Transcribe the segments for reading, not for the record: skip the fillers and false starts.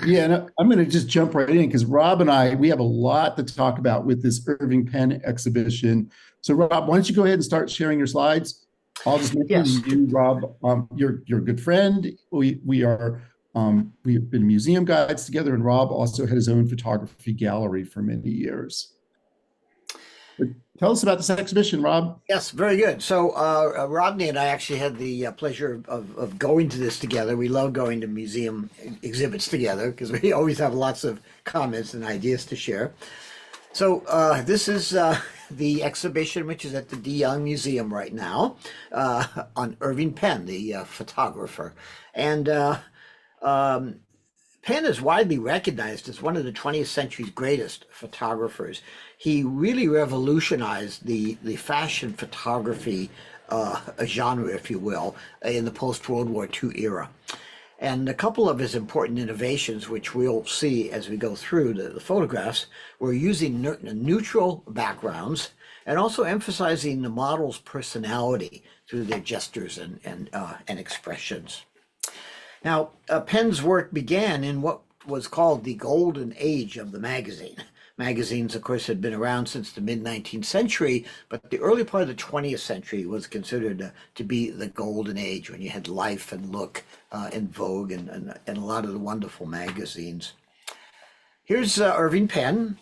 Yeah, and I'm going to just jump right in because Rob and I, we have a lot to talk about with this Irving Penn exhibition. So, Rob, why don't you go ahead and start sharing your slides? I'll just mention Yes. you, Rob. You're a good friend. We've been museum guides together, and Rob also had his own photography gallery for many years. But tell us about this exhibition, Rob. Yes, very good. So, Rodney and I actually had the pleasure of going to this together. We love going to museum exhibits together because we always have lots of comments and ideas to share. So, this is the exhibition, which is at the De Young Museum right now, on Irving Penn, the photographer. And um, Penn is widely recognized as one of the 20th century's greatest photographers. He really revolutionized the fashion photography genre, if you will, in the post-World War II era. And a couple of his important innovations, which we'll see as we go through the photographs, were using neutral backgrounds and also emphasizing the model's personality through their gestures and expressions. Now, Penn's work began in what was called the golden age of the magazine. Magazines, of course, had been around since the mid 19th century, but the early part of the 20th century was considered to be the golden age when you had Life and Look and Vogue and a lot of the wonderful magazines. Here's Irving Penn,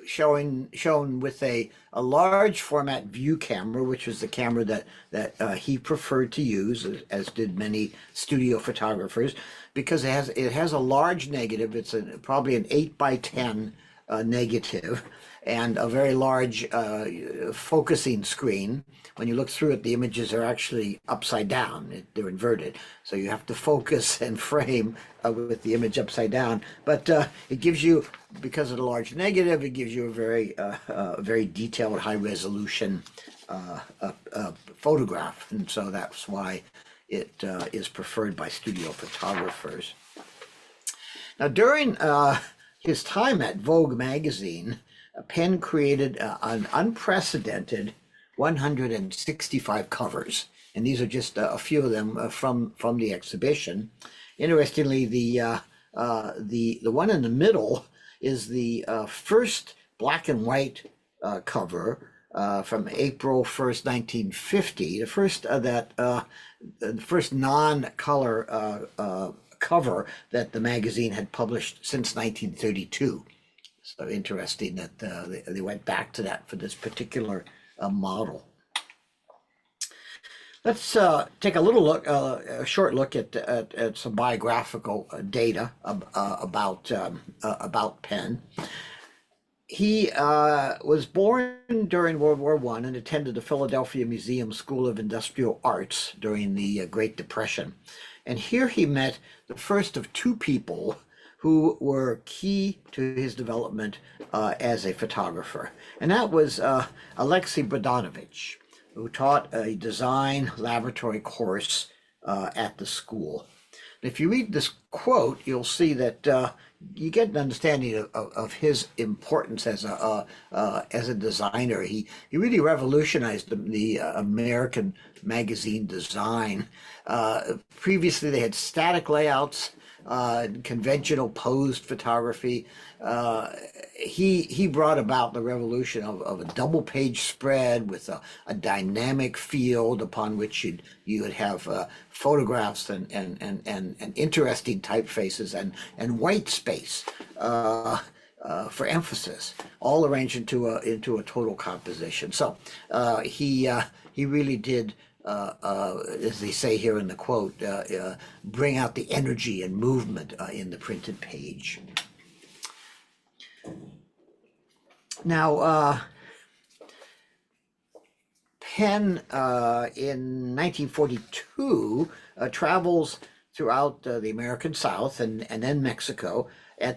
shown with a large format view camera, which was the camera that he preferred to use, as did many studio photographers, because it has a large negative. It's probably an 8 by 10 negative, and a very large focusing screen. When you look through it, the images are actually upside down. They're inverted. So you have to focus and frame with the image upside down. But it gives you, because of the large negative, it gives you a very detailed, high resolution photograph. And so that's why it is preferred by studio photographers. Now, during his time at Vogue magazine, Penn created an unprecedented 165 covers, and these are just a few of them from the exhibition. Interestingly, the one in the middle is the first black and white cover from April 1st, 1950. The first non-color cover that the magazine had published since 1932. So interesting that they went back to that for this particular model. Let's take a short look at some biographical data about Penn. He was born during World War I and attended the Philadelphia Museum School of Industrial Arts during the Great Depression. And here he met the first of two people who were key to his development as a photographer. And that was Alexei Bogdanovich, who taught a design laboratory course at the school. And if you read this quote, you'll see that you get an understanding of his importance as a designer. He really revolutionized the American magazine design. Previously, they had static layouts, conventional posed photography. He brought about the revolution of a double page spread with a dynamic field upon which you would have photographs and interesting typefaces and white space for emphasis, all arranged into a total composition. So he really did, as they say here in the quote, bring out the energy and movement in the printed page. Now, Penn in 1942 travels throughout the American South and then Mexico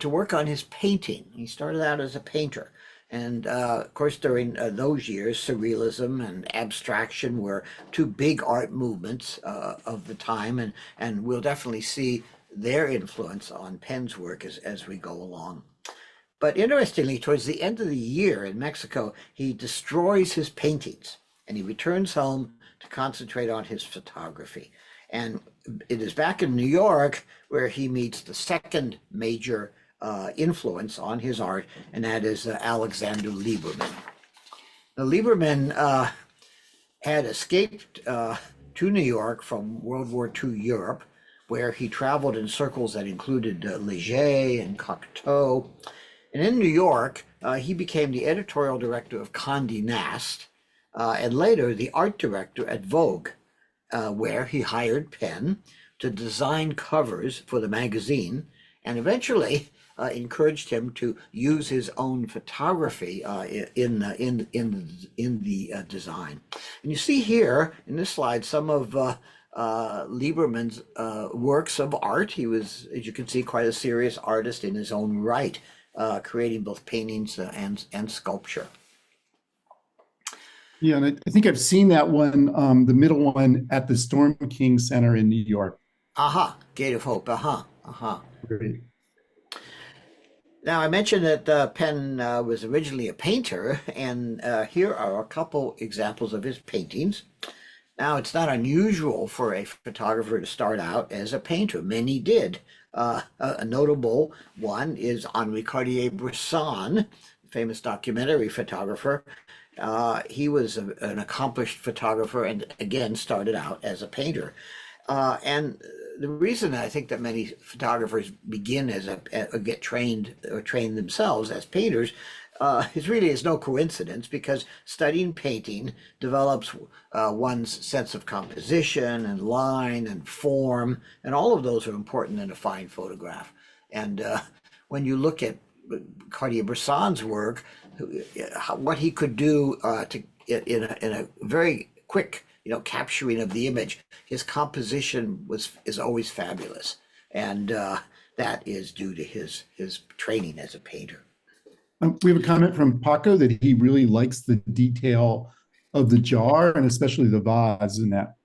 to work on his painting. He started out as a painter. And of course, during those years, surrealism and abstraction were two big art movements of the time, and we'll definitely see their influence on Penn's work as we go along. But interestingly, towards the end of the year in Mexico, he destroys his paintings and he returns home to concentrate on his photography. And it is back in New York where he meets the second major influence on his art, and that is Alexander Lieberman. Now, Lieberman had escaped to New York from World War II Europe, where he traveled in circles that included Leger and Cocteau. And in New York, he became the editorial director of Condé Nast, and later the art director at Vogue, where he hired Penn to design covers for the magazine, and eventually encouraged him to use his own photography in the design. And you see here in this slide some of Lieberman's works of art. He was, as you can see, quite a serious artist in his own right, creating both paintings and sculpture. Yeah, and I think I've seen that one, the middle one, at the Storm King Center in New York. Aha, Gate of Hope. Great. Now, I mentioned that Penn was originally a painter, and here are a couple examples of his paintings. Now, it's not unusual for a photographer to start out as a painter. Many did. A notable one is Henri Cartier-Bresson, famous documentary photographer. He was an accomplished photographer and again started out as a painter. And the reason I think that many photographers begin as get trained or train themselves as painters is no coincidence, because studying painting develops one's sense of composition and line and form, and all of those are important in a fine photograph. And when you look at Cartier-Bresson's work, what he could do in a very quick, capturing of the image, his composition is always fabulous, and that is due to his training as a painter. We have a comment from Paco that he really likes the detail of the jar and especially the vase in that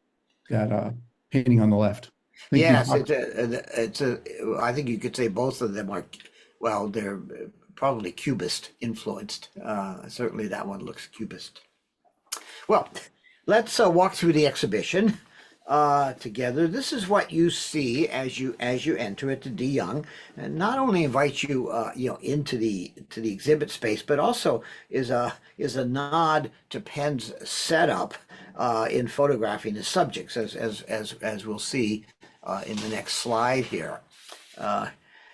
painting on the left. Thank Yes, you, I think you could say both of them are, well, they're probably Cubist influenced. Certainly that one looks Cubist. Well, let's walk through the exhibition together. This is what you see as you enter it to De Young, and not only invites you into the exhibit space, but also is a nod to Penn's setup in photographing his subjects, as we'll see in the next slide here.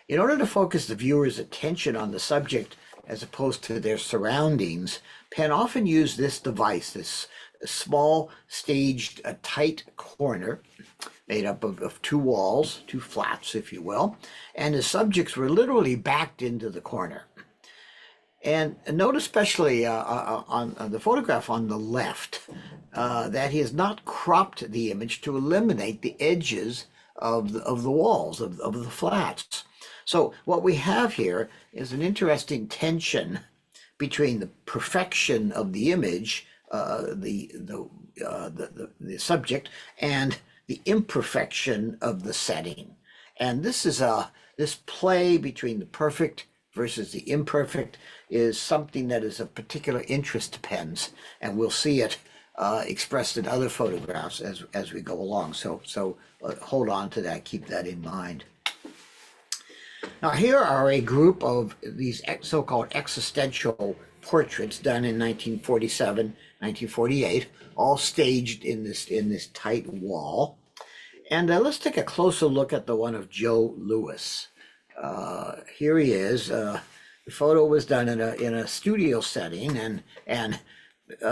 In order to focus the viewer's attention on the subject as opposed to their surroundings, Penn often used this device, this small staged tight corner made up of two walls, two flats, if you will, and the subjects were literally backed into the corner. And note especially on the photograph on the left that he has not cropped the image to eliminate the edges of the walls of the flats. So what we have here is an interesting tension between the perfection of the image, the subject, and the imperfection of the setting. And this is this play between the perfect versus the imperfect is something that is of particular interest to Penn's, and we'll see it expressed in other photographs as we go along. So hold on to that, keep that in mind. Now, here are a group of these so-called existential portraits done in 1947, 1948, all staged in this tight wall. And let's take a closer look at the one of Joe Louis. Here he is. The photo was done in a studio setting, and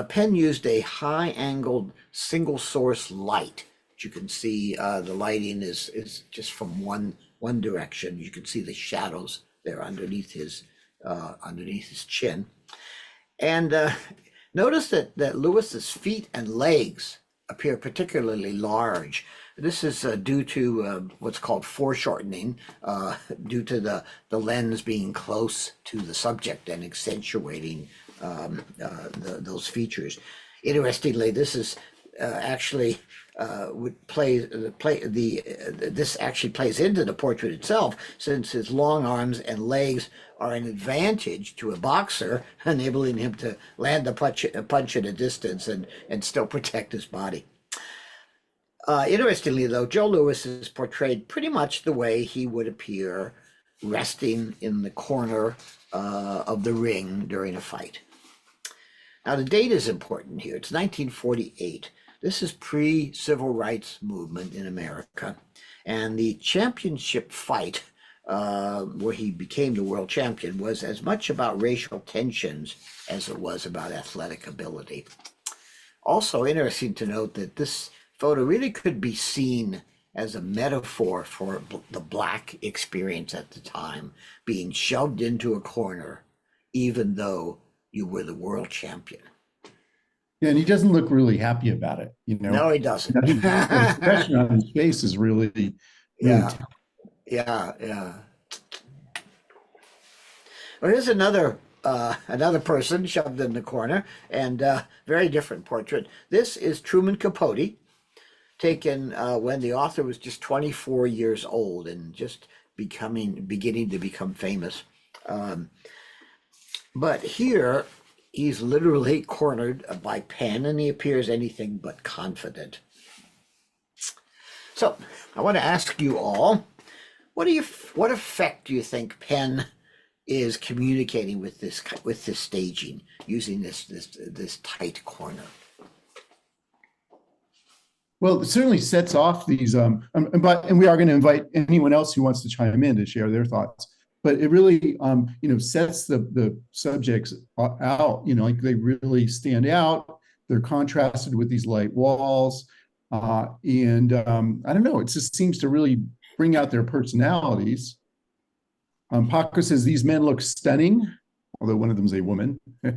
Penn used a high-angled single-source light. You can see the lighting is just from one direction. You can see the shadows there underneath his chin. And notice that Lewis's feet and legs appear particularly large. This is due to what's called foreshortening, due to the lens being close to the subject and accentuating those features. Interestingly, this is actually this actually plays into the portrait itself, since his long arms and legs are an advantage to a boxer, enabling him to land a punch at a distance and still protect his body. Interestingly, though, Joe Louis is portrayed pretty much the way he would appear resting in the corner of the ring during a fight. Now, the date is important here. It's 1948. This is pre-civil rights movement in America. And the championship fight, where he became the world champion, was as much about racial tensions as it was about athletic ability. Also interesting to note that this photo really could be seen as a metaphor for the Black experience at the time, being shoved into a corner, even though you were the world champion. Yeah, and he doesn't look really happy about it, you know. No, he doesn't. The expression on his face is really Yeah, telling. yeah. Well, here's another person shoved in the corner, and very different portrait. This is Truman Capote, taken when the author was just 24 years old and just beginning to become famous. But here he's literally cornered by Penn, and he appears anything but confident. So I want to ask you all, what effect do you think Penn is communicating with this staging using this tight corner? Well, it certainly sets off these, and we are going to invite anyone else who wants to chime in to share their thoughts. But it really, sets the subjects out. Like they really stand out. They're contrasted with these light walls, and I don't know. It just seems to really bring out their personalities. Paco says these men look stunning, although one of them is a woman. A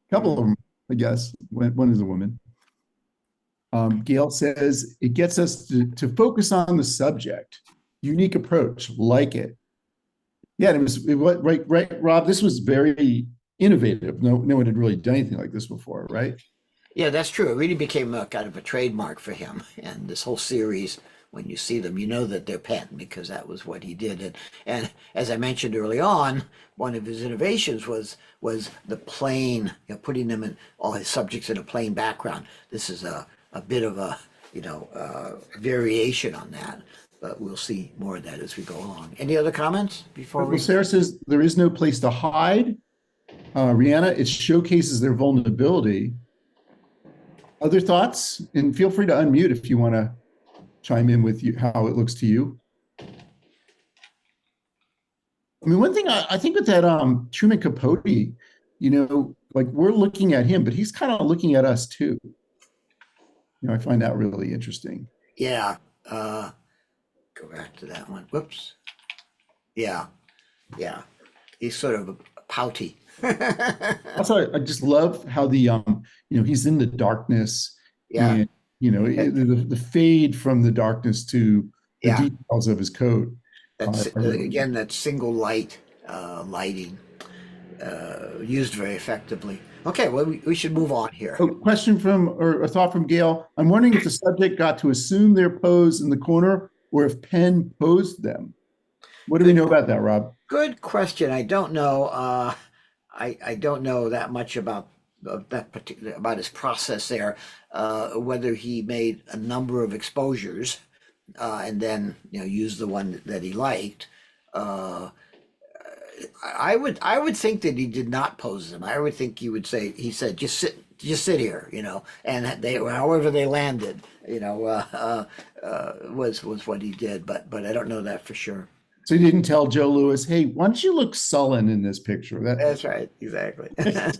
couple of them, I guess. One is a woman. Gail says it gets us to focus on the subject. Unique approach, like it. Yeah, it was right, Rob. This was very innovative. No one had really done anything like this before, right? Yeah, that's true. It really became a kind of a trademark for him. And this whole series, when you see them, you know that they're Penn because that was what he did. And as I mentioned early on, one of his innovations was the plain, putting them in all his subjects in a plain background. This is a bit of a variation on that, but we'll see more of that as we go along. Any other comments before we? Sarah says there is no place to hide. Rihanna, it showcases their vulnerability. Other thoughts? And feel free to unmute if you want to chime in with how it looks to you. I mean, one thing I think with that Truman Capote, like we're looking at him, but he's kind of looking at us too. I find that really interesting. Yeah. Go back to that one. Whoops. Yeah. He's sort of pouty. Also, I just love how the he's in the darkness. Yeah. And, the fade from the darkness to the details of his coat. That's again that single lighting used very effectively. Okay, well we should move on here. Question or a thought from Gail. I'm wondering if the subject got to assume their pose in the corner or if Penn posed them. What do we know about that, Rob? Good question. I don't know. I don't know that much about his process there. Whether he made a number of exposures and then used the one that he liked. I would think that he did not pose them. I would think he said just sit here, and they however they landed, was what he did, but I don't know that for sure. So he didn't tell Joe Louis, hey, why don't you look sullen in this picture? That's right, exactly. I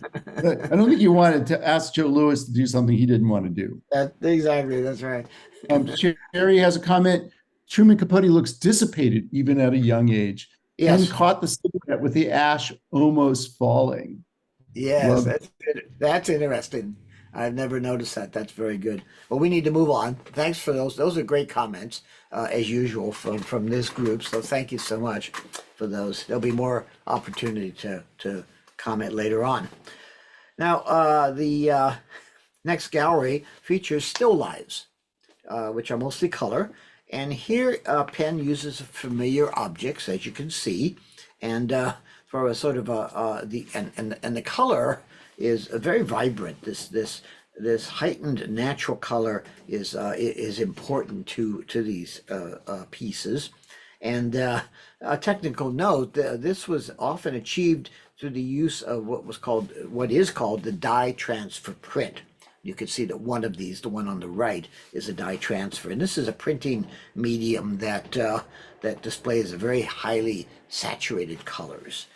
don't think you wanted to ask Joe Louis to do something he didn't want to do. Exactly, that's right. Sherry has a comment. Truman Capote looks dissipated even at a young age. Yes. And caught the cigarette with the ash almost falling. Yes, that's interesting. I've never noticed that. That's very good. Well, we need to move on. Thanks for those. Those are great comments, as usual, from this group. So thank you so much for those. There'll be more opportunity to comment later on. Now, the next gallery features still lives, which are mostly color. And here, Penn uses familiar objects, as you can see, and for a sort of the color is very vibrant. This this heightened natural color is important to these pieces. And a technical note: this was often achieved through the use of what is called the dye transfer print. You can see that one of these, the one on the right, is a dye transfer, and this is a printing medium that that displays very highly saturated colors.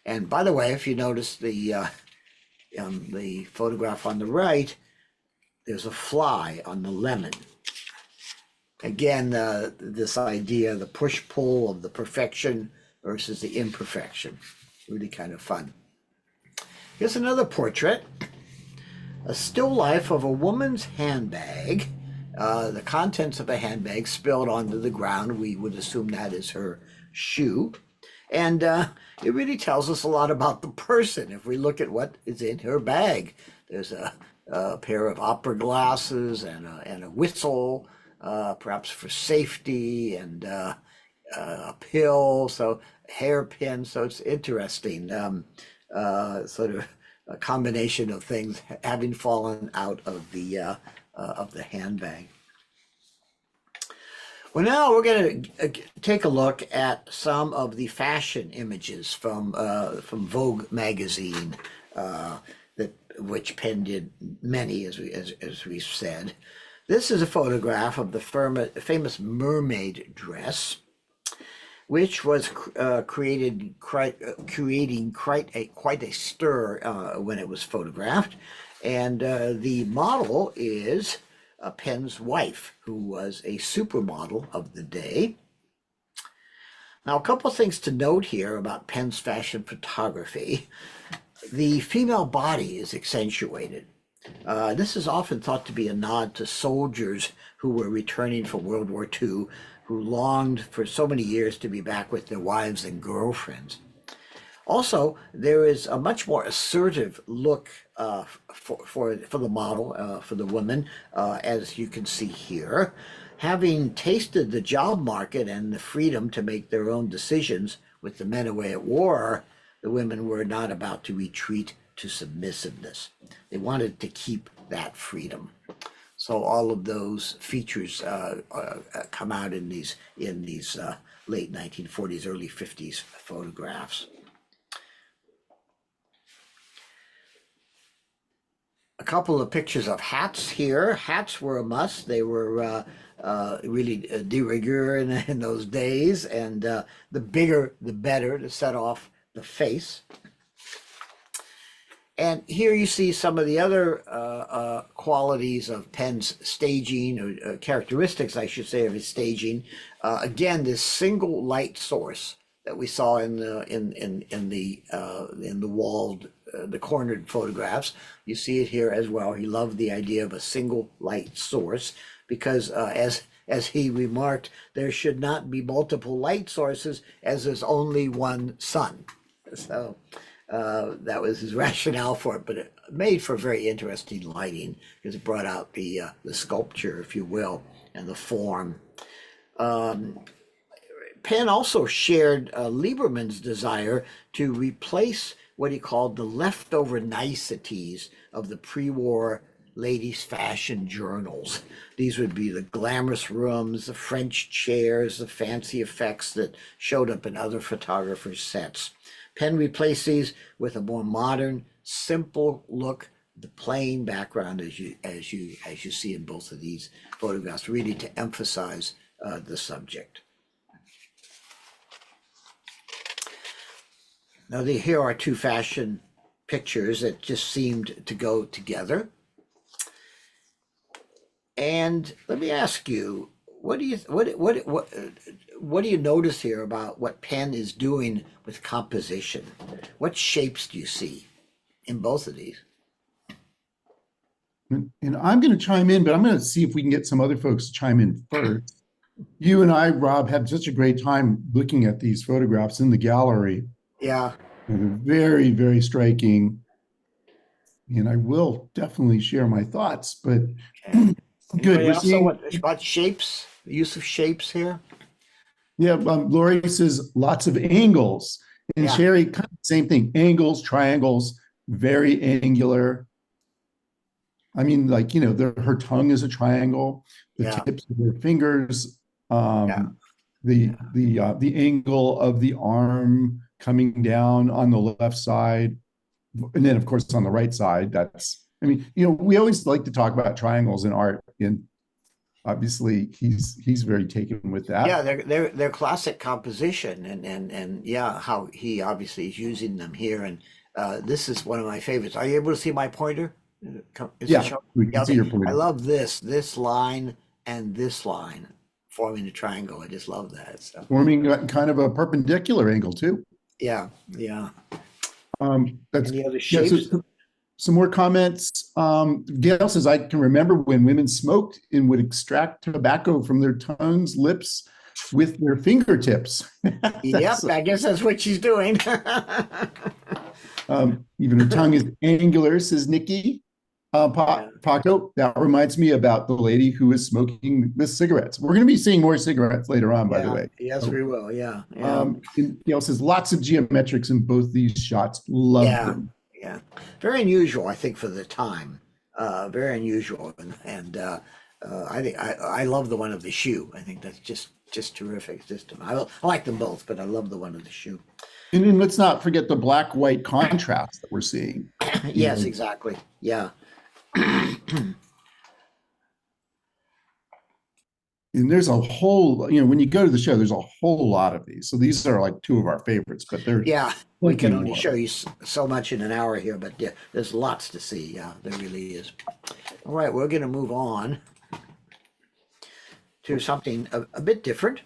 And by the way, if you notice the photograph on the right, there's a fly on the lemon. Again, this idea, the push-pull of the perfection versus the imperfection. Really kind of fun. Here's another portrait. A still life of a woman's handbag. The contents of a handbag spilled onto the ground. We would assume that is her shoe. And it really tells us a lot about the person if we look at what is in her bag. There's a pair of opera glasses and a whistle, perhaps for safety, and a pill, so hairpin. So it's interesting, sort of a combination of things having fallen out of the handbag. Well, now we're going to take a look at some of the fashion images from Vogue magazine, which Penn did many, as we've said. This is a photograph of the famous mermaid dress, which was creating quite a stir when it was photographed, and the model is Penn's wife, who was a supermodel of the day. Now, a couple of things to note here about Penn's fashion photography. The female body is accentuated. This is often thought to be a nod to soldiers who were returning from World War II, who longed for so many years to be back with their wives and girlfriends. Also, there is a much more assertive look for the model, for the woman, as you can see here. Having tasted the job market and the freedom to make their own decisions with the men away at war, the women were not about to retreat to submissiveness. They wanted to keep that freedom. So all of those features come out in these late 1940s, early 50s photographs. A couple of pictures of hats here. Hats were a must. They were really de rigueur in those days, and the bigger the better to set off the face. And here you see some of the other qualities of Penn's staging, or characteristics, I should say, of his staging. Again, this single light source that we saw in the walled, the cornered photographs. You see it here as well. He loved the idea of a single light source because, as he remarked, there should not be multiple light sources, as there's only one sun. So that was his rationale for it, but it made for very interesting lighting because it brought out the sculpture, if you will, and the form. Penn also shared Lieberman's desire to replace what he called the leftover niceties of the pre-war ladies' fashion journals. These would be the glamorous rooms, the French chairs, the fancy effects that showed up in other photographers' sets. Penn replaced these with a more modern, simple look, the plain background as you see in both of these photographs, really to emphasize the subject. Now here are two fashion pictures that just seemed to go together. And let me ask you, what do you notice here about what Penn is doing with composition? What shapes do you see in both of these? And I'm going to chime in, but I'm going to see if we can get some other folks to chime in first. You and I, Rob, had such a great time looking at these photographs in the gallery. Yeah. And they're very, very striking. And I will definitely share my thoughts, but Okay. good. We're seeing about shapes, the use of shapes here. Yeah, Lori says lots of angles. And Yeah. Sherry, kind of same thing, angles, triangles, very angular. I mean, like, her tongue is a triangle, the Yeah, tips of her fingers, yeah, the angle of the arm coming down on the left side, and then of course on the right side. That's, I mean, we always like to talk about triangles in art, and obviously he's very taken with yeah. that. They're classic composition, and yeah, how he obviously is using them here. And this is one of my favorites. Are you able to see my pointer? Is it Yeah, showing? we Yeah, can see okay. your I pointer. love this line and this line forming a triangle. I just love that. So Forming kind of a perpendicular angle too. yeah, yeah. That's Any other Yeah. So shapes? some more comments. Gail says, I can remember when women smoked and would extract tobacco from their tongues, lips with their fingertips. Yep, That's I guess that's what she's doing. Even her tongue is angular, says Nikki. Yeah, Paco, that reminds me about the lady who is smoking the cigarettes. We're going to be seeing more cigarettes later on, by the yeah. way. Yes, So, we will. Yeah, yeah. and Gail says, lots of geometrics in both these shots. Love Yeah, them. yeah. Very unusual, I think, for the time. Very unusual, and I think I love the one of the shoe. I think that's just terrific. Just I like them both, but I love the one of the shoe. And then let's not forget the black white contrast that we're seeing. You Yes, know, exactly. Yeah, and there's a whole, when you go to the show, there's a whole lot of these. So these are like two of our favorites, but there's yeah. We plenty can only more. show you so much in an hour here, but yeah, there's lots to see. Yeah, there really is. All right, we're going to move on to something a bit different.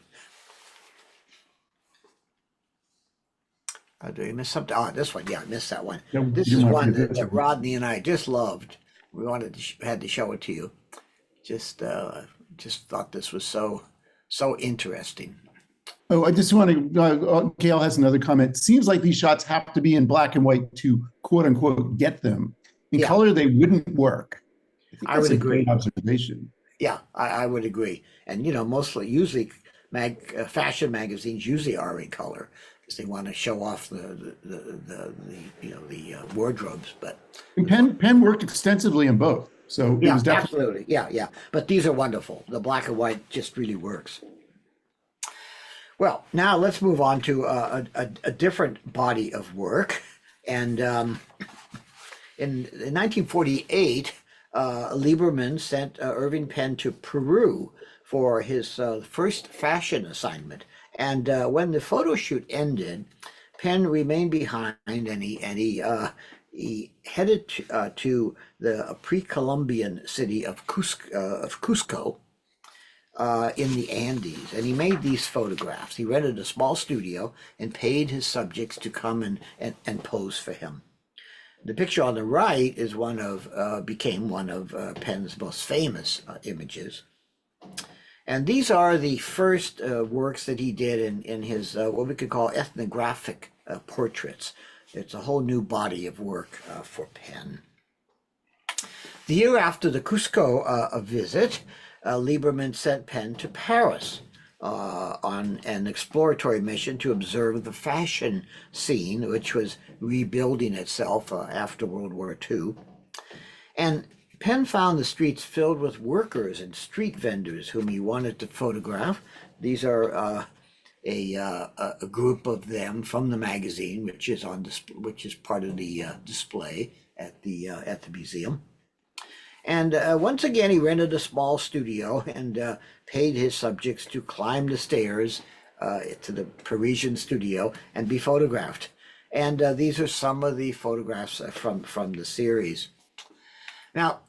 Did I miss something? Oh, this one. Yeah, I missed that one. No, This you is might one forget this that one. Rodney and I just loved. We wanted to had to show it to you. Just thought this was so interesting. Oh, I just want to, Gail has another comment. Seems like these shots have to be in black and white to quote unquote get them. In Yeah, color, they wouldn't work. I think I that's would a great agree. observation. Yeah, I would agree. And mostly usually fashion magazines usually are in color because they want to show off the wardrobes. But And Penn worked extensively in both. So it yeah, was definitely, absolutely. Yeah, yeah. But these are wonderful. The black and white just really works. Well, now let's move on to a different body of work. And in 1948, Lieberman sent Irving Penn to Peru for his first fashion assignment. And when the photo shoot ended, Penn remained behind, and he headed to the pre-Columbian city of Cusco in the Andes, and he made these photographs. He rented a small studio and paid his subjects to come and pose for him. The picture on the right is became one of Penn's most famous images. And these are the first works that he did in his what we could call ethnographic portraits. It's a whole new body of work for Penn. The year after the Cusco visit, Lieberman sent Penn to Paris on an exploratory mission to observe the fashion scene, which was rebuilding itself after World War II. And Penn found the streets filled with workers and street vendors whom he wanted to photograph. These are a group of them from the magazine, which is part of the display at the museum. And once again, he rented a small studio and paid his subjects to climb the stairs to the Parisian studio and be photographed. And these are some of the photographs from the series. Now,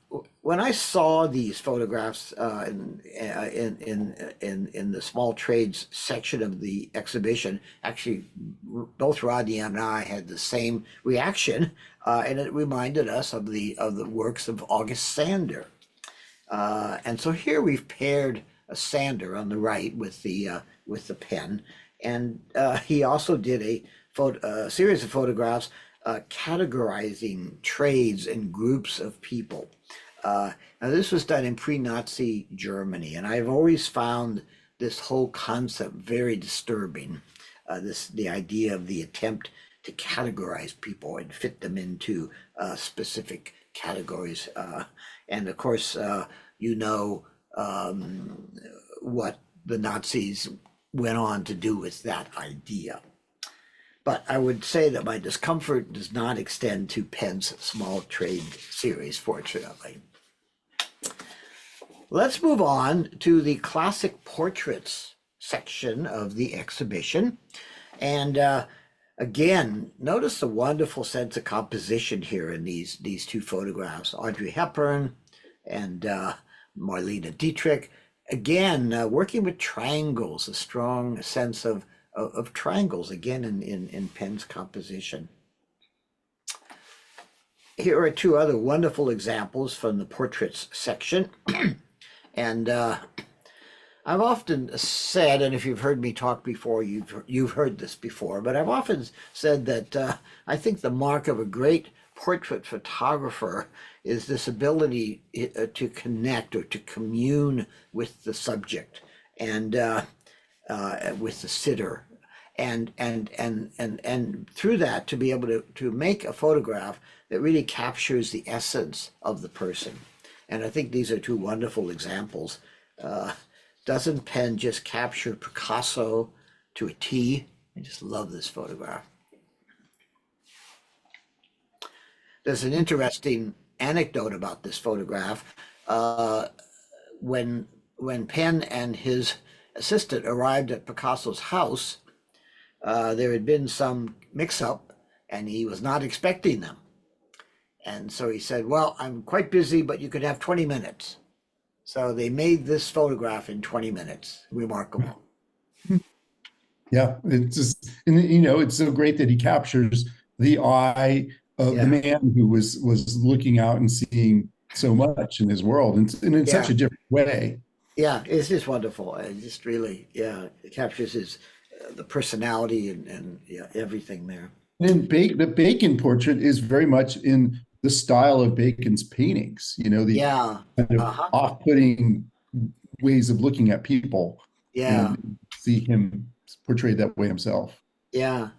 when I saw these photographs in the small trades section of the exhibition, actually, both Rodney and I had the same reaction, and it reminded us of the works of August Sander. And so here we've paired a Sander on the right with the pen, and he also did a series of photographs categorizing trades and groups of people. Now this was done in pre-Nazi Germany, and I've always found this whole concept very disturbing. The idea of the attempt to categorize people and fit them into specific categories. And of course, you know what the Nazis went on to do with that idea. But I would say that my discomfort does not extend to Penn's small trade series, fortunately. Let's move on to the classic portraits section of the exhibition. And again, notice the wonderful sense of composition here in these two photographs, Audrey Hepburn and Marlene Dietrich. Again, working with triangles, a strong sense of triangles, again, in Penn's composition. Here are two other wonderful examples from the portraits section. And I've often said, and if you've heard me talk before, you've heard this before, but I've often said that I think the mark of a great portrait photographer is this ability to connect or to commune with the subject and with the sitter, and through that to be able to make a photograph that really captures the essence of the person. And I think these are two wonderful examples. Doesn't Penn just capture Picasso to a T? I just love this photograph. There's an interesting anecdote about this photograph. When Penn and his assistant arrived at Picasso's house, there had been some mix-up, and he was not expecting them. And so he said, well, I'm quite busy, but you could have 20 minutes. So they made this photograph in 20 minutes. Remarkable. Yeah, it's just, and it's so great that he captures the eye of the man who was looking out and seeing so much in his world, and in such a different way. Yeah, it's just wonderful. It just really, it captures his the personality and everything there. And the Bacon portrait is very much in the style of Bacon's paintings, the kind of off-putting ways of looking at people. And see him portrayed that way himself. So.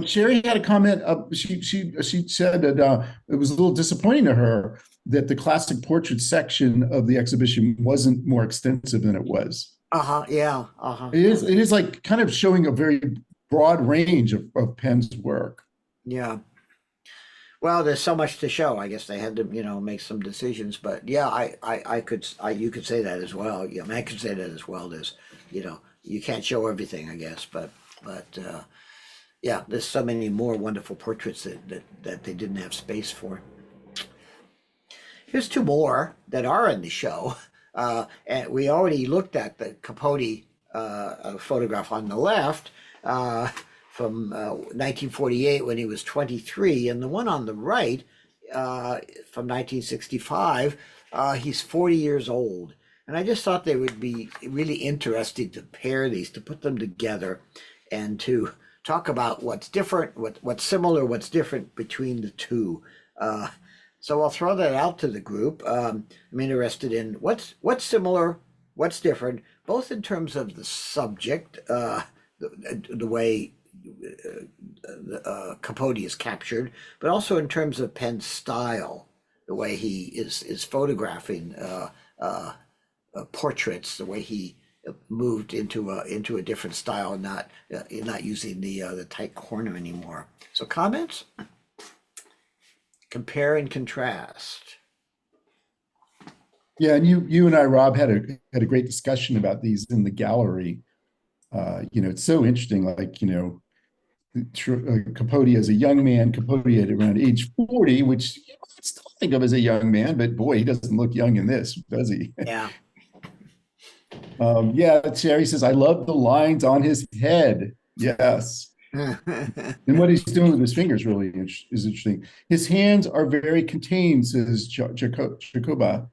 Sherry had a comment. She said that it was a little disappointing to her that the classic portrait section of the exhibition wasn't more extensive than it was. It is like kind of showing a very broad range of Penn's work. Yeah. Well, there's so much to show. I guess they had to, make some decisions. But yeah, you could say that as well. Yeah, I mean, I could say that as well. There's, you can't show everything, I guess. But yeah, there's so many more wonderful portraits that they didn't have space for. Here's two more that are in the show. And we already looked at the Capote photograph on the left. From 1948 when he was 23, and the one on the right from 1965, he's 40 years old. And I just thought they would be really interesting to pair these, to put them together, and to talk about what's different, what's similar, what's different between the two. So I'll throw that out to the group. I'm interested in what's similar, what's different, both in terms of the subject, the way Capote is captured, but also in terms of Penn's style, the way he is photographing portraits, the way he moved into a different style, not using the tight corner anymore. So comments? Compare and contrast. Yeah, and you and I, Rob, had a great discussion about these in the gallery. It's so interesting, like, Capote as a young man, Capote at around age 40, which I still think of as a young man, but boy, he doesn't look young in this, does he? Yeah. Sherry says, I love the lines on his head. Yes. And what he's doing with his fingers really is interesting. His hands are very contained, says Jacoba.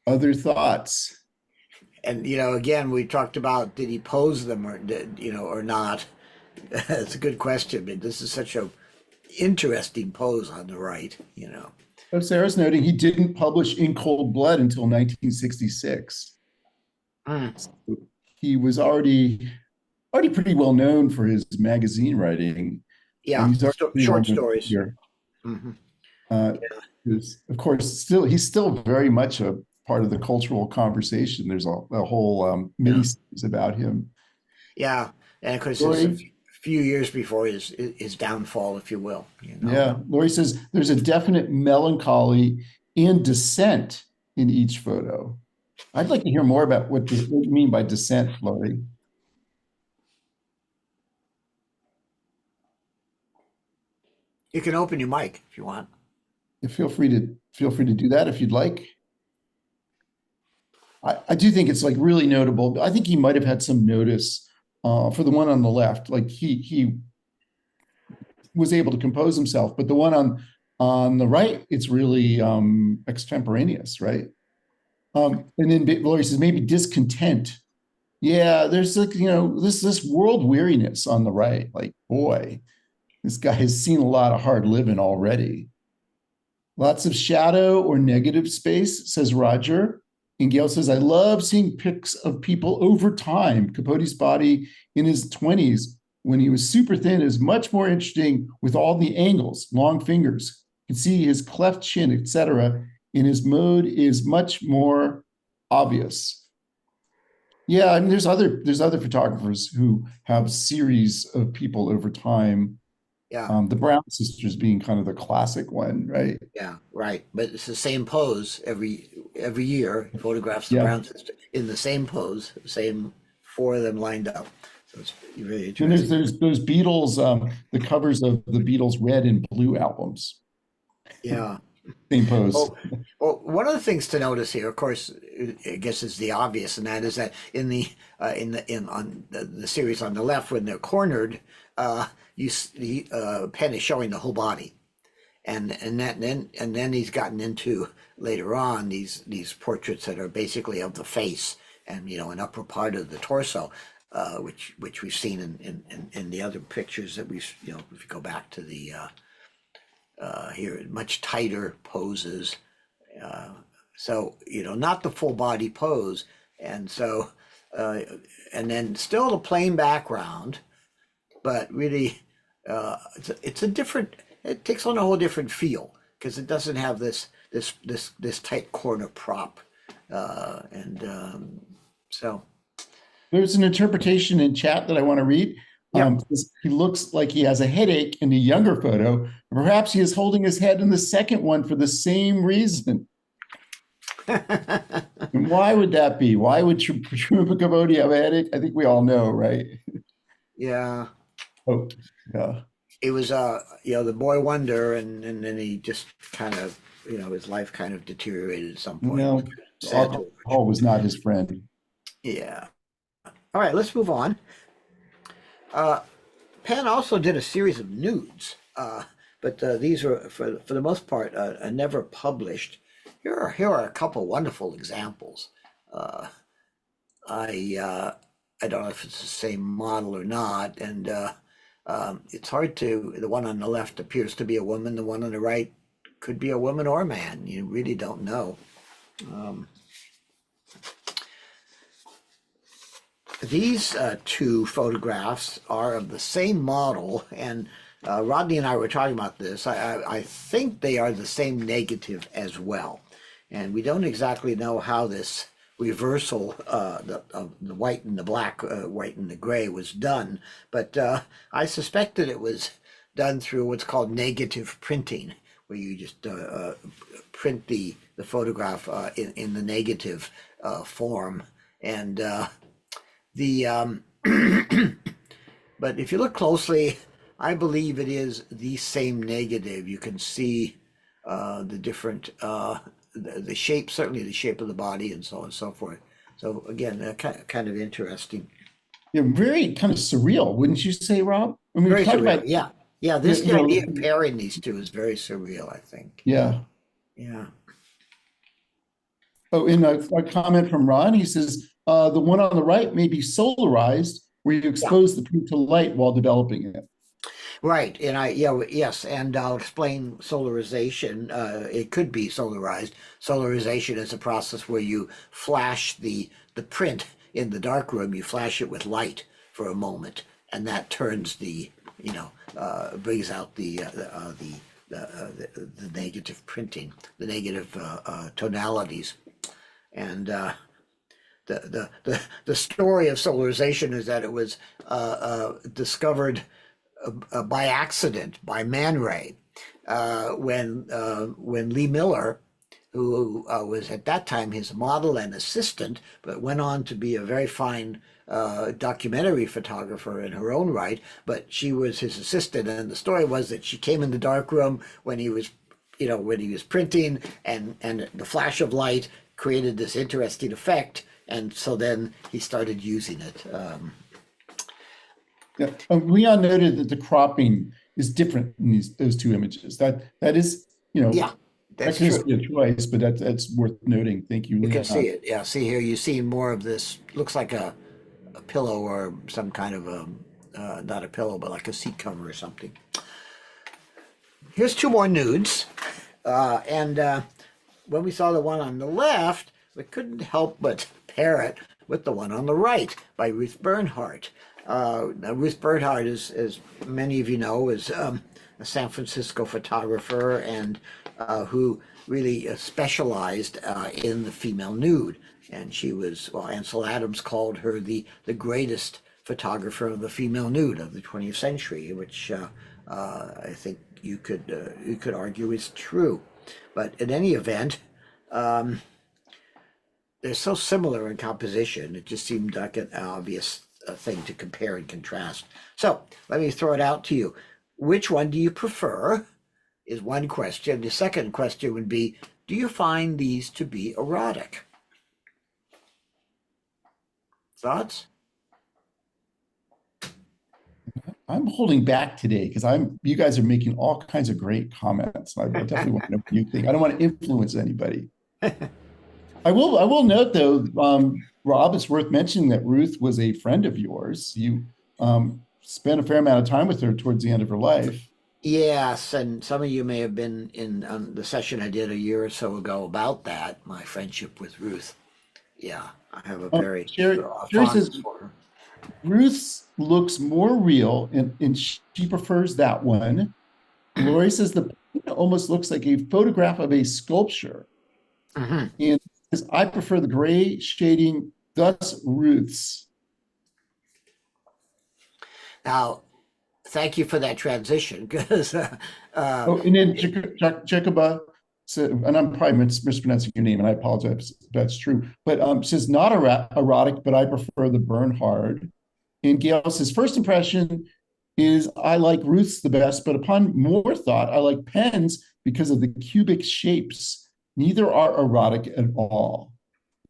Other thoughts? And again, we talked about, did he pose them or not? It's a good question, but this is such a interesting pose on the right. Oh, Sarah's noting he didn't publish In Cold Blood until 1966. So he was already pretty well known for his magazine writing. Yeah, short stories. Here. Mhm. Uh, of course, he's still very much a part of the cultural conversation. There's a whole Yeah. mini series about him. Yeah. And of course, it's a Lori, few years before his downfall, if you will, you know. yeah, Lori says there's a definite melancholy and dissent in each photo. I'd like to hear more about what you mean by dissent, Lori. You can open your mic if you want. Feel free to do that if you'd like. I do think it's like really notable. I think he might have had some notice for the one on the left. Like he was able to compose himself, but the one on the right, it's really extemporaneous, right? And then Lori says maybe discontent. Yeah, there's like this world weariness on the right. Like boy, this guy has seen a lot of hard living already. Lots of shadow or negative space, says Roger. And Gail says, I love seeing pics of people over time. Capote's body in his 20s when he was super thin is much more interesting with all the angles, long fingers. You can see his cleft chin, etc. And his mode is much more obvious. Yeah, I mean, there's other photographers who have series of people over time. Yeah. The Brown sisters being kind of the classic one, right? Yeah, right. But it's the same pose every year. Photographs the Yeah. Brown sisters in the same pose, same four of them lined up. So it's really And there's interesting. there's those Beatles, the covers of the Beatles red and blue albums. Yeah. Same pose. Well, well, one of the things to notice here, of course, I guess is the obvious, and that is that in on the series on the left when they're cornered, Penn is showing the whole body. And then he's gotten into later on these portraits that are basically of the face and an upper part of the torso, which we've seen in the other pictures that we've if you go back to the here much tighter poses, uh, so not the full body pose, and so uh, and then still the plain background, but really it's a different, it takes on a whole different feel because it doesn't have this tight corner prop, and so There's an interpretation in chat that I want to read. yeah. He looks like he has a headache in the younger photo. Perhaps he is holding his head in the second one for the same reason. And why would that be? Why would Truman Capote have a headache? I think we all know, right? Yeah, Oh, yeah. it was the boy wonder, and then he just kind of his life kind of deteriorated at some point. It was No, kind of sad to watch. alcohol was not his friend. Yeah. All right, let's move on. uh Penn also did a series of nudes, but these were for the most part never published. Here are a couple wonderful examples. Uh, I don't know if it's the same model or not, and it's hard to. The one on the left appears to be a woman. The one on the right could be a woman or a man. You really don't know. Um, These two photographs are of the same model, and Rodney and I were talking about this. I think they are the same negative as well, and we don't exactly know how this reversal of the white and the black, white and the gray was done, but I suspect that it was done through what's called negative printing, where you just print the photograph in the negative form, and the but if you look closely, I believe it is the same negative. You can see the different the shape, certainly the shape of the body, and so on and so forth. So again, kind of interesting. Yeah, very kind of surreal, wouldn't you say, Rob? I mean, we've Very talked surreal. about, Yeah, yeah. you This you the idea know, of pairing these two is very surreal, I think. yeah. Yeah. Oh, in a comment from Ron, he says, the one on the right may be solarized, where you Yeah. expose the print to light while developing it. Right, and yes, and I'll explain solarization. It could be solarized. Solarization is a process where you flash the print in the dark room. You flash it with light for a moment, and that turns the brings out the the negative printing, the negative tonalities. And the story of solarization is that it was discovered by accident by Man Ray when Lee Miller, who was at that time his model and assistant, but went on to be a very fine documentary photographer in her own right. But she was his assistant, and the story was that she came in the dark room when he was, when he was printing, and the flash of light created this interesting effect, and so then he started using it. Yeah. Leon noted that the cropping is different in those two images. That is, Yeah, that's that could true. be a choice, but that's worth noting. Thank you, You can Leon. see it. Yeah, see here, you see more of this. Looks like a pillow or some kind of a, not a pillow, but like a seat cover or something. Here's two more nudes. And when we saw the one on the left, we couldn't help but pair it with the one on the right by Ruth Bernhardt. Now Ruth Bernhardt is, as many of you know, is a San Francisco photographer and who really specialized in the female nude. And she was, well, Ansel Adams called her the greatest photographer of the female nude of the 20th century, which I think you could argue is true. But in any event, they're so similar in composition, it just seemed like an obvious thing to compare and contrast. So let me throw it out to you. Which one do you prefer? Is one question. The second question would be, do you find these to be erotic? Thoughts? I'm holding back today because you guys are making all kinds of great comments. I definitely want to know what you think. I don't want to influence anybody. I will note though, Rob, it's worth mentioning that Ruth was a friend of yours. You spent a fair amount of time with her towards the end of her life. Yes, and some of you may have been in on the session I did a year or so ago about that, my friendship with Ruth. Yeah, I have a very Sherry fondness says for her. Ruth's looks more real, and she prefers that one. Lori says the painting almost looks like a photograph of a sculpture. Mhm. And says, I prefer the gray shading, thus Ruth's. Now, thank you for that transition because Oh, and then Jacoba, and I'm probably mispronouncing your name, and I apologize if that's true, but says not erotic, but I prefer the Bernhard. And Gail says, first impression is I like Ruth's the best, but upon more thought, I like Penn's because of the cubic shapes. Neither are erotic at all.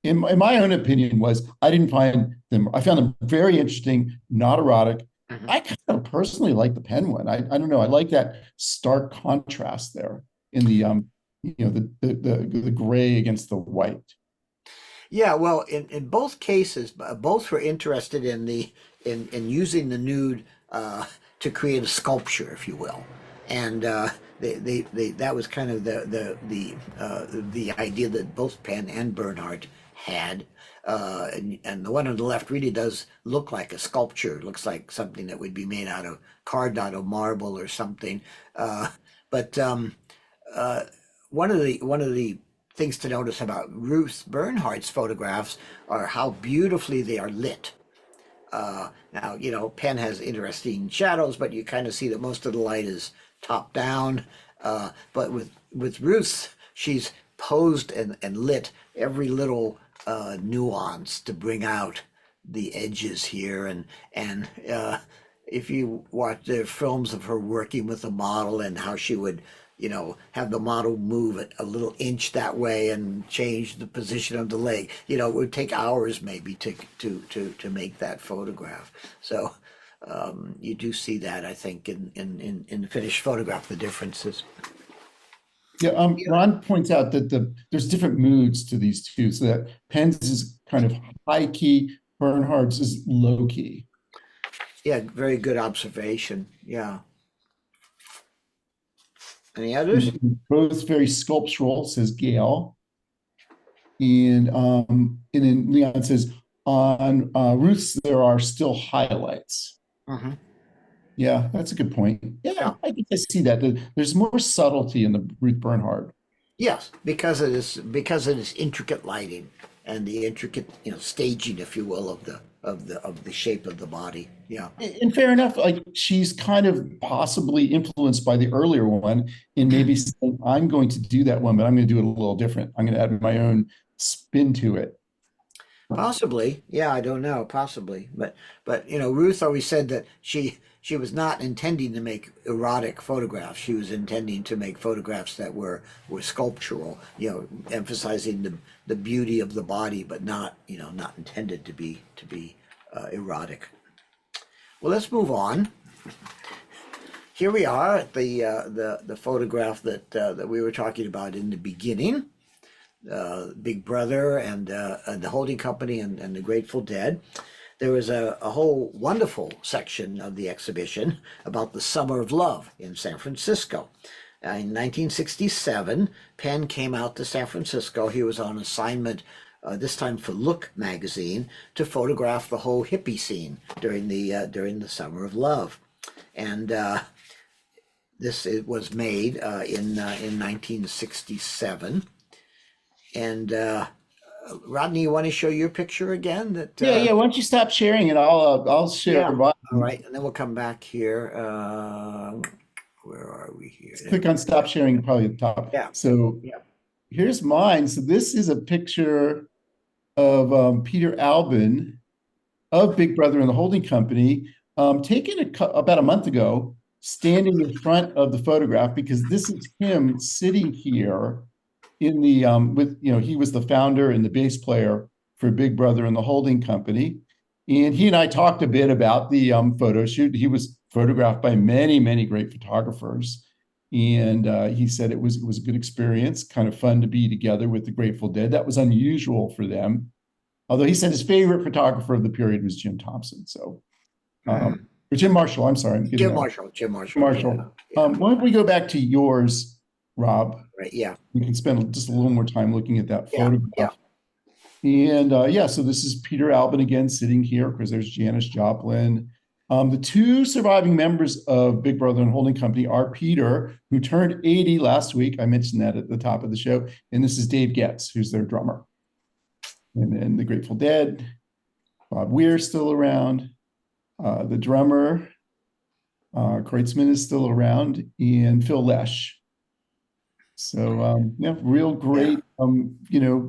In my own opinion was I found them very interesting, not erotic. Mhm. I kind of personally like the Penn one. I don't know. I like that stark contrast there in the the gray against the white. Yeah, well, in both cases, both were interested in in using the nude to create a sculpture, if you will, and they that was kind of the idea that both Penn and Bernhardt had. And the one on the left really does look like a sculpture. It looks like something that would be made out of carved out of marble or something. But uh, one of the things to notice about Ruth Bernhardt's photographs are how beautifully they are lit. Now, Penn has interesting shadows, but you kind of see that most of the light is top down. But with Ruth's, she's posed and lit every little nuance to bring out the edges here. And if you watch the films of her working with a model and how she would have the model move it a little inch that way and change the position of the leg. It would take hours maybe to make that photograph. So you do see that, I think, in the finished photograph, the differences. Yeah, Yeah, Ron points out that there's different moods to these two, so that Penn's is kind of high key, Bernhardt's is low key. yeah, very good observation. Yeah. Any others? Both very sculptural, says Gail. And then Leon says on Ruth's there are still highlights. Hmm. Yeah, that's a good point. Yeah, Yeah. I think I see that. There's more subtlety in the Ruth Bernhard. Yes, because of this intricate lighting and the intricate, staging, if you will, of the shape of the body. Yeah. And fair enough, like she's kind of possibly influenced by the earlier one in maybe saying, I'm going to do that one, but I'm going to do it a little different. I'm going to add my own spin to it. Possibly, yeah, I don't know, possibly, but Ruth always said that she was not intending to make erotic photographs. She was intending to make photographs that were sculptural, emphasizing the beauty of the body, but not intended to be erotic. Well, let's move on. Here we are at the photograph that we were talking about in the beginning. Big Brother and the holding company and the Grateful Dead. There was a whole wonderful section of the exhibition about the Summer of Love in San Francisco. In 1967, Penn came out to San Francisco. He was on assignment, this time for Look magazine, to photograph the whole hippie scene during the Summer of Love. And this it was made in 1967. And Rodney, you want to show your picture again? Yeah. Why don't you stop sharing it? I'll share Yeah. mine. All right, and then we'll come back here. Where are we here? Click on stop sharing, probably at the top. Yeah. So Yeah. here's mine. So this is a picture of Peter Albin of Big Brother and the Holding Company, taken about a month ago, standing in front of the photograph, because this is him sitting here in the with he was the founder and the bass player for Big Brother and the Holding Company, and he and I talked a bit about the photo shoot. He was photographed by many great photographers, and he said it was a good experience, kind of fun to be together with the Grateful Dead. That was unusual for them, although he said his favorite photographer of the period was Jim Thompson. So or Jim Marshall. I'm sorry, I'm getting Jim that. Marshall. Jim Marshall. Marshall. Yeah. Why don't we go back to yours, Rob? Right. Yeah. We can spend just a little more time looking at that Yeah. Yeah. photograph. And yeah, so this is Peter Albin again sitting here, because there's Janis Joplin. The two surviving members of Big Brother and Holding Company are Peter, who turned 80 last week. I mentioned that at the top of the show. And this is Dave Getz, who's their drummer. And then the Grateful Dead, Bob Weir's still around. The drummer, Kreutzmann, is still around, and Phil Lesh. So yeah, real great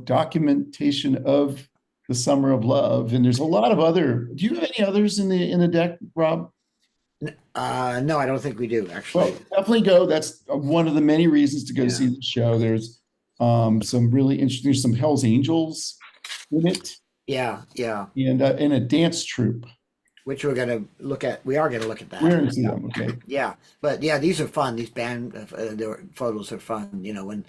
documentation of the Summer of Love. And there's a lot of other. Do you have any others in the deck, Rob? No, I don't think we do actually. Well, definitely go. That's one of the many reasons to go Yeah. see the show. There's some really interesting. There's some Hell's Angels in it. Yeah. Yeah. And a dance troupe. Which we're gonna look at. We are gonna look at that. We're going to see them. Okay. Yeah, but yeah, these are fun. These band photos are fun. When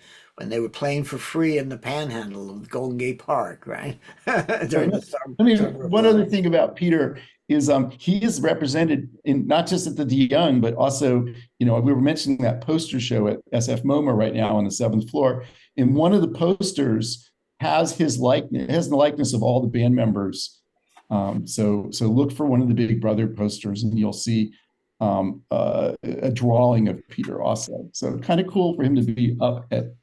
they were playing for free in the Panhandle of Golden Gate Park, right? During the summer. I mean, one other thing about Peter is he is represented in not just at the DeYoung, but also, we were mentioning that poster show at SF MoMA right now on the 7th floor. And one of the posters has his likeness, has the likeness of all the band members. So look for one of the Big Brother posters, and you'll see a drawing of Peter also. So kind of cool for him to be up at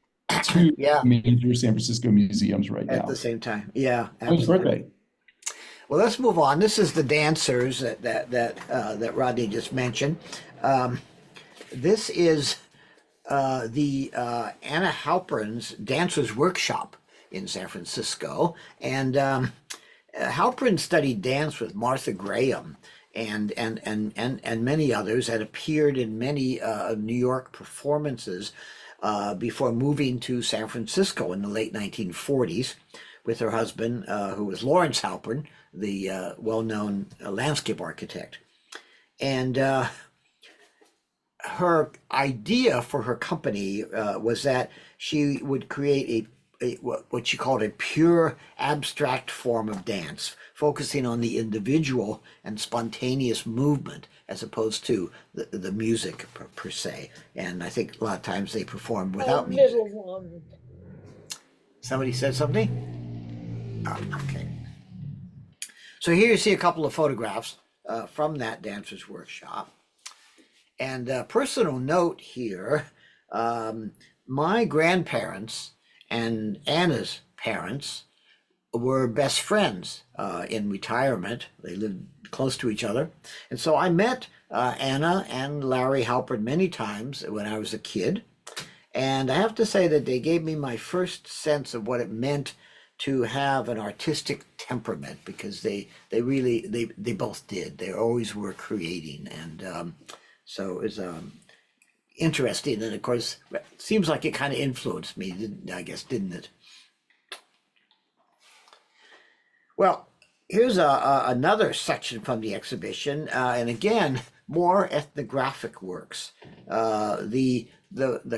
two major San Francisco museums right now at the same time. Yeah, Happy birthday. Well, let's move on. This is the dancers that Rodney just mentioned. This is the Anna Halpern's Dancers Workshop in San Francisco, and Halpern studied dance with Martha Graham and many others, had appeared in many New York performances before moving to San Francisco in the late 1940s with her husband, who was Lawrence Halpern, the well-known landscape architect. And her idea for her company was that she would create what she called a pure abstract form of dance, focusing on the individual and spontaneous movement as opposed to the music per se. And I think a lot of times they perform without music. Somebody said something? Oh, okay. So here you see a couple of photographs from that dancers workshop. And a personal note here, um, my grandparents and Anna's parents were best friends in retirement. They lived close to each other. And so I met Anna and Larry Halpern many times when I was a kid. And I have to say that they gave me my first sense of what it meant to have an artistic temperament, because they really they both did. They always were creating, and so it was interesting. And of course, it seems like it kind of influenced me, I guess, didn't it? Well, here's another section from the exhibition, and again, more ethnographic works. The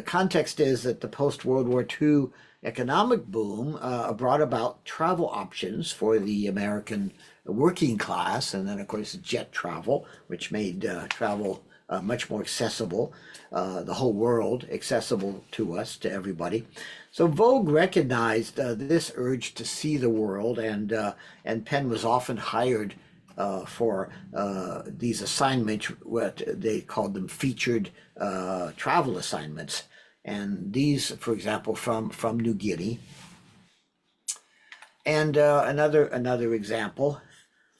context is that the post World War II economic boom brought about travel options for the American working class, and then of course jet travel, which made travel much more accessible, the whole world accessible to us, to everybody. So Vogue recognized this urge to see the world, and Penn was often hired for these assignments, what they called them featured travel assignments. And these, for example, from New Guinea. And another example,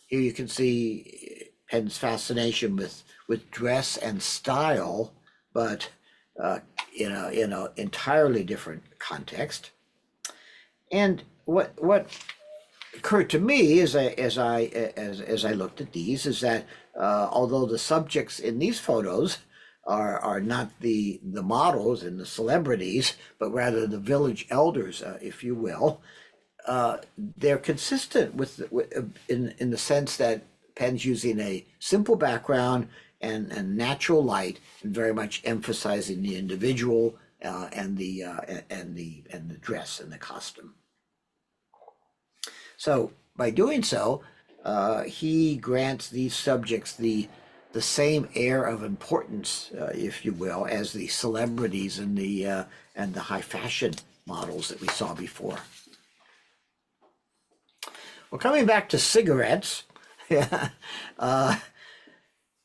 here you can see Penn's fascination with dress and style, but in a entirely different context. And what occurred to me as I looked at these is that although the subjects in these photos are not the models and the celebrities, but rather the village elders, if you will, they're consistent in the sense that Penn's using a simple background and natural light, and very much emphasizing the individual and the dress and the costume. So by doing so, he grants these subjects the same air of importance, if you will, as the celebrities and the high fashion models that we saw before. Well, coming back to cigarettes,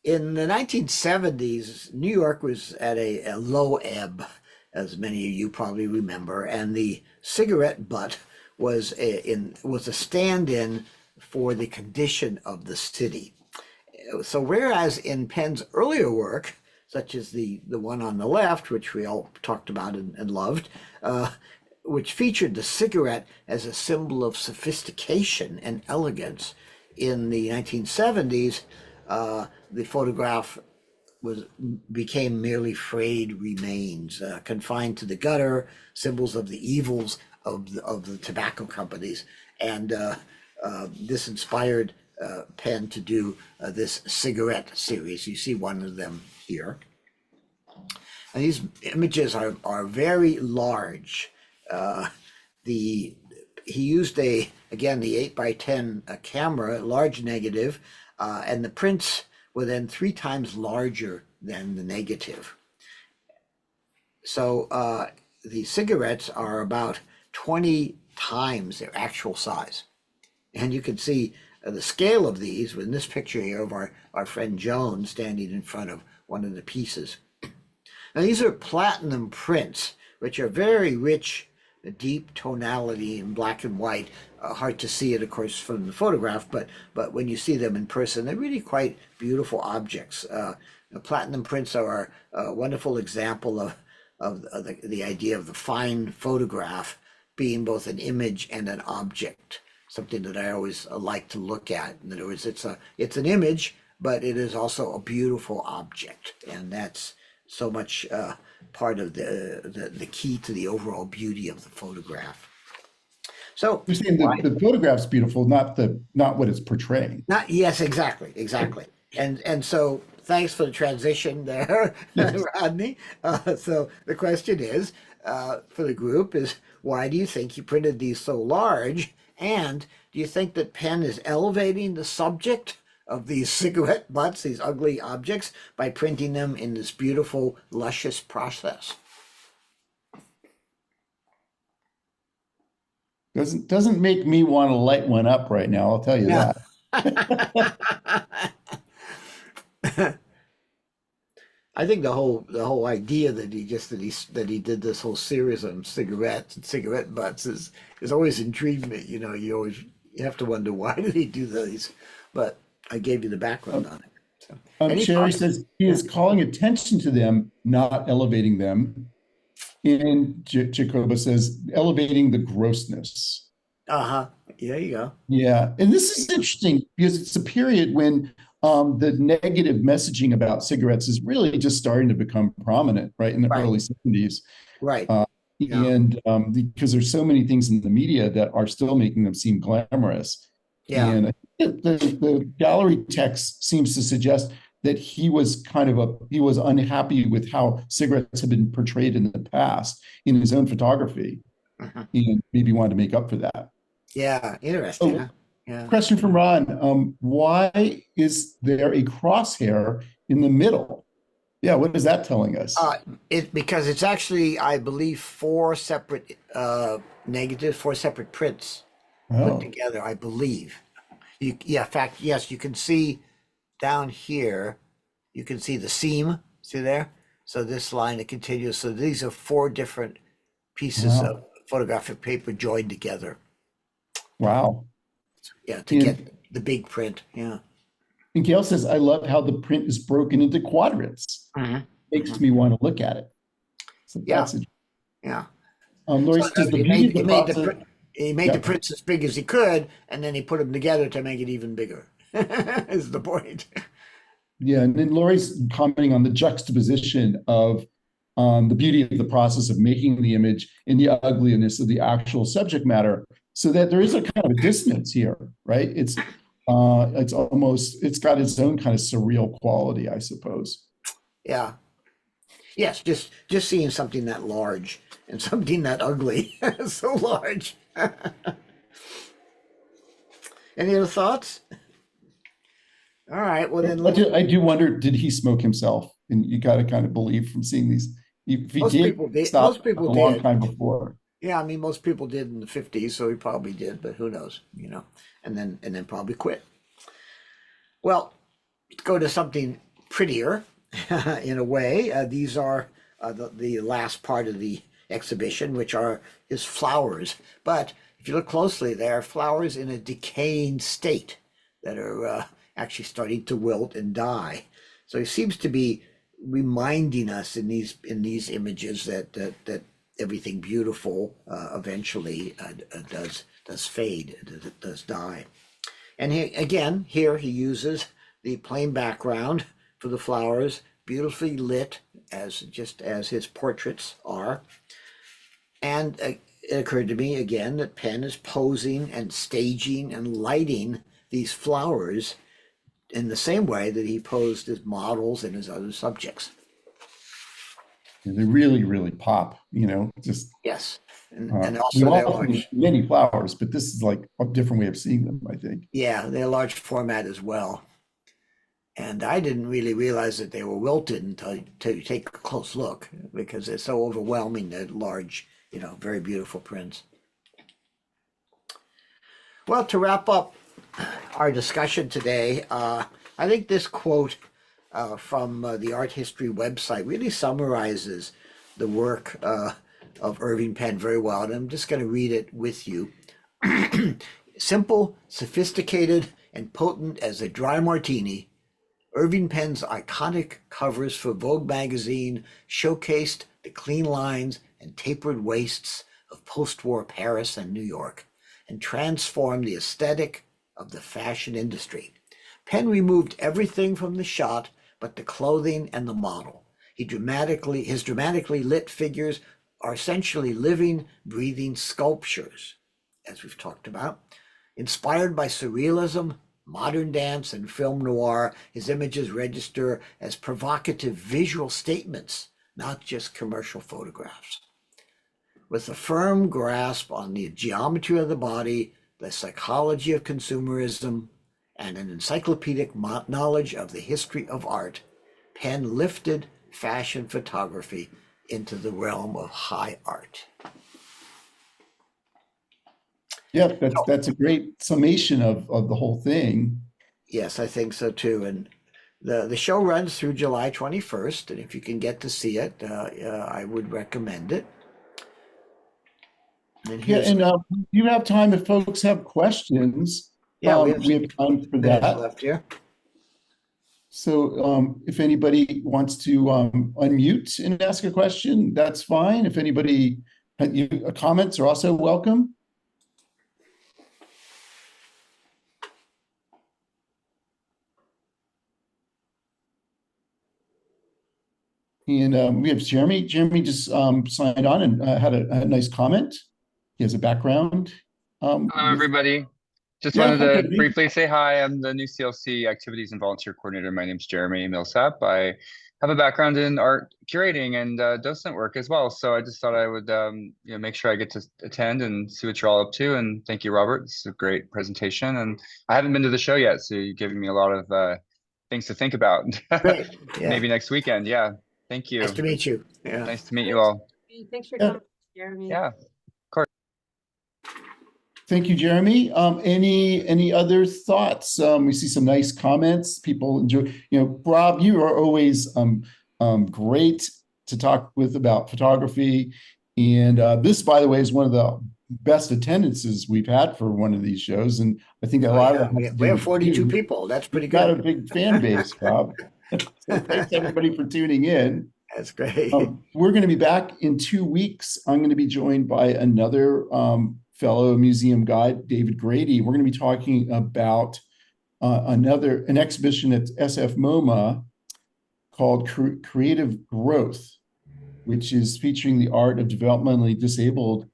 in the 1970s, New York was at a low ebb, as many of you probably remember, and the cigarette butt was a stand-in for the condition of the city. So whereas in Penn's earlier work, such as the one on the left, which we all talked about and loved, which featured the cigarette as a symbol of sophistication and elegance, in the 1970s, the photograph became merely frayed remains, confined to the gutter, symbols of the evils of the tobacco companies, and this inspired Penn to do this cigarette series. You see one of them here, and these images are very large. He used the 8x10 camera, large negative, and the prints were then 3 times larger than the negative. So the cigarettes are about 20 times their actual size. And you can see the scale of these in this picture here of our friend Joan standing in front of one of the pieces. Now these are platinum prints, which are very rich, deep tonality in black and white. Hard to see it, of course, from the photograph, but when you see them in person, they're really quite beautiful objects. Platinum prints are a wonderful example of the idea of the fine photograph being both an image and an object, something that I always like to look at. In other words, it's an image, but it is also a beautiful object, and that's so much part of the key to the overall beauty of the photograph. So You're saying the photograph's beautiful, not what it's portraying. Yes, exactly. And so thanks for the transition there, yes. Rodney. So the question is, for the group is, why do you think you printed these so large? And do you think that Penn is elevating the subject of these cigarette butts, these ugly objects, by printing them in this beautiful, luscious process? Doesn't make me want to light one up right now, I'll tell you that. I think the whole idea that he did this whole series on cigarettes and cigarette butts is always intrigued me. You have to wonder why did he do these, but I gave you the background on it. So, any Sherry thoughts? says he Yeah. is calling attention to them, not elevating them. And Jacoba says elevating the grossness. Uh-huh. There you go. Yeah, and this There is you go. interesting because it's a period when the negative messaging about cigarettes is really just starting to become prominent, right, in the Right. early 70s. Right. Uh, Yeah. and because there's so many things in the media that are still making them seem glamorous. Yeah. And I think that the gallery text seems to suggest that he was unhappy with how cigarettes had been portrayed in the past in his own photography, Mhm. and maybe wanted to make up for that. Yeah. Interesting, Oh, huh? Yeah. question from Ron. Why is there a crosshair in the middle? Yeah, what is that telling us? Uh, because it's actually, I believe, four separate negatives, four separate prints put Oh, together, I believe. Yeah, in fact, yes, you can see down here, you can see the seam, see there? So this line, it continues. So these are four different pieces of wow. photographic paper joined together. Wow. Yeah, to And, get the big print. Yeah. and Gail says, I love how the print is broken into quadrants. Hmm. Makes Hmm. me want to look at it. So Yeah. that's it. Yeah. Lori So says the he beauty made of the he made process. he made the Yeah. prints as big as he could, and then he put them together to make it even bigger. Is the point? Yeah. And then Lori's commenting on the juxtaposition of the beauty of the process of making the image and the ugliness of the actual subject matter, so that there is a kind of a dissonance here, right? It's got its own kind of surreal quality, I suppose. Yeah. Yes. Just seeing something that large and something that ugly, so large. Any other thoughts? All right. Well, then let's. I do wonder, did he smoke himself? And you got to kind of believe from seeing these. If he Most did, people did. stop Most people a long did. time before. Yeah, I mean, most people did in the '50s, so he probably did, but who knows? And then probably quit. Well, let's go to something prettier in a way. These are the last part of the exhibition, which are his flowers. But if you look closely, they are flowers in a decaying state that are actually starting to wilt and die. So he seems to be reminding us in these images that everything beautiful eventually does fade, does die. And here he uses the plain background for the flowers, beautifully lit as just as his portraits are. And it occurred to me again that Penn is posing and staging and lighting these flowers in the same way that he posed his models and his other subjects. And they really, really pop, just Yes. And also we've they're all seen large. many flowers, but this is like a different way of seeing them, I think. Yeah, they're large format as well. And I didn't really realize that they were wilted until to take a close look because they're so overwhelming. They're large, very beautiful prints. Well, to wrap up our discussion today, I think this quote from the art history website really summarizes the work of Irving Penn very well. And I'm just going to read it with you. Simple, sophisticated, and potent as a dry martini, Irving Penn's iconic covers for Vogue magazine showcased the clean lines and tapered waists of post-war Paris and New York and transformed the aesthetic of the fashion industry. Penn removed everything from the shot but the clothing and the model. His dramatically lit figures are essentially living, breathing sculptures, as we've talked about. Inspired by surrealism, modern dance, and film noir, his images register as provocative visual statements, not just commercial photographs. With a firm grasp on the geometry of the body, the psychology of consumerism, and an encyclopedic knowledge of the history of art, Penn lifted fashion photography into the realm of high art. Yeah, that's a great summation of the whole thing. Yes, I think so too. And The show runs through July 21st, and if you can get to see it, I would recommend it. And Yeah, here's and you have time if folks have questions. yeah, we have We have time for minutes that. left here. So if anybody wants to unmute and ask a question, that's fine. If anybody comments are also welcome. And we have Jeremy. Jeremy just signed on and had a nice comment. He has a background. Hello, everybody. Just Yeah, wanted hi, to Jeremy. briefly say hi. I'm the new CLC Activities and Volunteer Coordinator. My name's Jeremy Millsap. I have a background in art curating and docent work as well. So I just thought I would make sure I get to attend and see what you're all up to. And thank you, Robert. This is a great presentation. And I haven't been to the show yet, so you're giving me a lot of things to think about. Great. Yeah. Maybe next weekend. Yeah. Thank you. Nice to meet you. Yeah. Nice to meet you all. Thanks for coming, Jeremy. Yeah. Thank you, Jeremy. Any other thoughts? We see some nice comments. People enjoy. Rob, you are always great to talk with about photography. And this, by the way, is one of the best attendances we've had for one of these shows. And I think a lot of we have 42 people. That's pretty good. Got a big fan base, Rob. So thanks everybody for tuning in. That's great. We're going to be back in 2 weeks. I'm going to be joined by another fellow museum guide, David Grady. We're going to be talking about an exhibition at SF MoMA called Creative Growth, which is featuring the art of developmentally disabled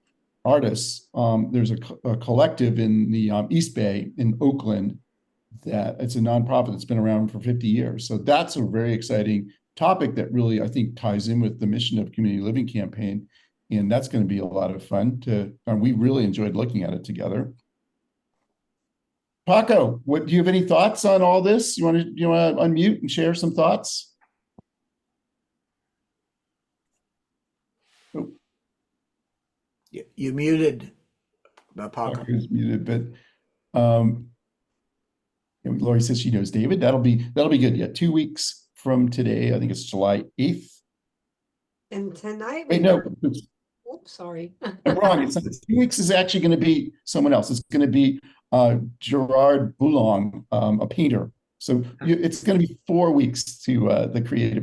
artists. There's a collective in the East Bay in Oakland that it's a nonprofit that's been around for 50 years. So that's a very exciting topic that really, I think, ties in with the mission of Community Living Campaign. And that's going to be a lot of fun we really enjoyed looking at it together. Paco, do you have any thoughts on all this? You want to unmute and share some thoughts? Oh. You muted, Paco. Paco's muted, but Lori says she knows David. That'll be good. Yeah, 2 weeks from today. I think it's July 8th. And tonight, Wait, no. Oops, sorry. I'm wrong. It's 2 weeks is actually going to be someone else. It's going to be Gerard Boulong, a painter. So it's going to be 4 weeks to the creative